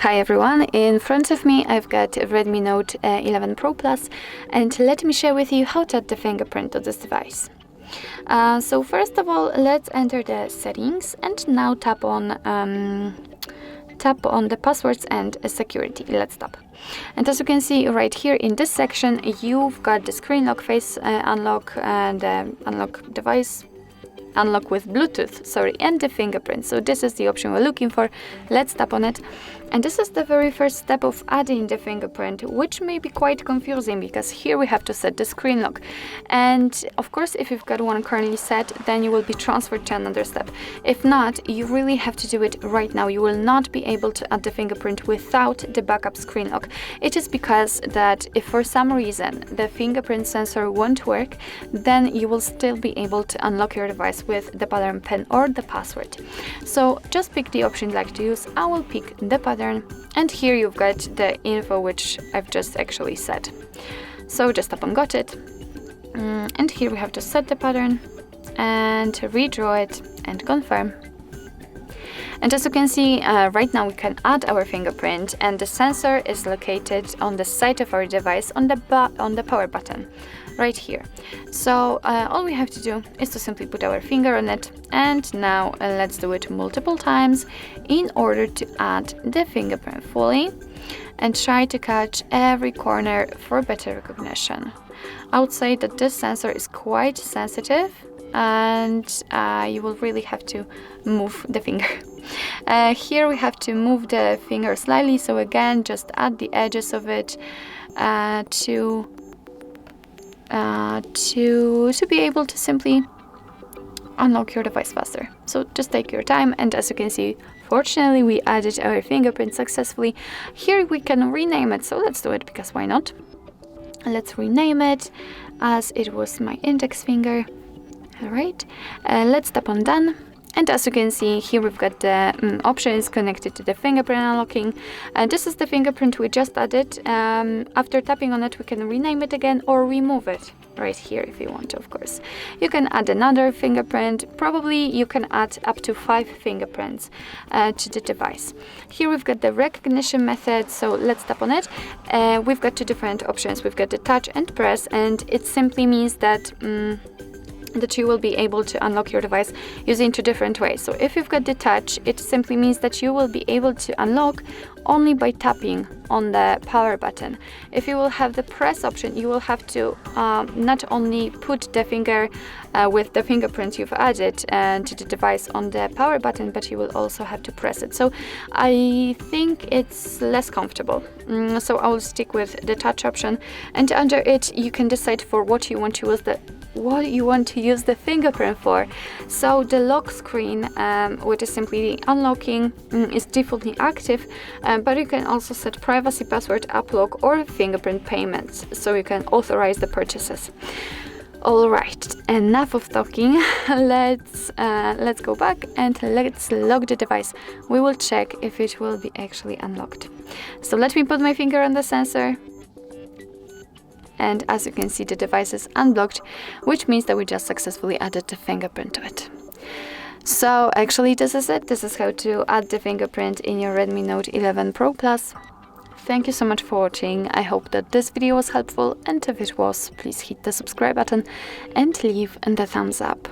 Hi everyone, in front of me I've got Redmi Note 11 Pro Plus, and let me share with you how to add the fingerprint to this device. So first of all, let's enter the settings and now tap on the passwords and security. Let's tap. And as you can see right here in this section, you've got the screen lock, face unlock, and unlock device, unlock with Bluetooth, and the fingerprint. So this is the option we're looking for. Let's tap on it. And this is the very first step of adding the fingerprint, which may be quite confusing because here we have to set the screen lock. And of course, if you've got one currently set, then you will be transferred to another step. If not, you really have to do it right now. You will not be able to add the fingerprint without the backup screen lock. It is because that if for some reason the fingerprint sensor won't work, then you will still be able to unlock your device with the pattern pen or the password. So just pick the option you'd like to use. I will pick the pattern, and here you've got the info which I've just actually set. So just tap on got it, and here we have to set the pattern and redraw it and confirm. And as you can see, right now we can add our fingerprint, and the sensor is located on the side of our device on the power button right here. So all we have to do is to simply put our finger on it, and now let's do it multiple times in order to add the fingerprint fully and try to catch every corner for better recognition. I would say that this sensor is quite sensitive, and you will really have to move the finger. Here we have to move the finger slightly, so again just add the edges of it to be able to simply unlock your device faster. So just take your time, and as you can see, fortunately we added our fingerprint successfully. Here we can rename it, so let's do it because why not? Let's rename it as it was my index finger. Alright, let's tap on done. And as you can see, here we've got the options connected to the fingerprint unlocking. And this is the fingerprint we just added. After tapping on it, we can rename it again or remove it right here if you want to, of course. You can add another fingerprint. Probably you can add up to 5 fingerprints to the device. Here we've got the recognition method, so let's tap on it. We've got 2 different options. We've got the touch and press, and it simply means that that you will be able to unlock your device using 2 different ways. So if you've got the touch, it simply means that you will be able to unlock only by tapping on the power button. If you will have the press option, you will have to not only put the finger with the fingerprint you've added to the device on the power button, but you will also have to press it. So I think it's less comfortable. So I will stick with the touch option, and under it you can decide for what you want to use the fingerprint for. So the lock screen, which is simply the unlocking, is defaultly active, but you can also set privacy, password, app lock, or fingerprint payments, so you can authorize the purchases. Alright, enough of talking. Let's go back and let's lock the device. We will check if it will be actually unlocked. So let me put my finger on the sensor, and as you can see, the device is unblocked, which means that we just successfully added the fingerprint to it. So actually this is it. This is how to add the fingerprint in your Redmi Note 11 Pro Plus. Thank you so much for watching. I hope that this video was helpful, and if it was, please hit the subscribe button and leave the thumbs up.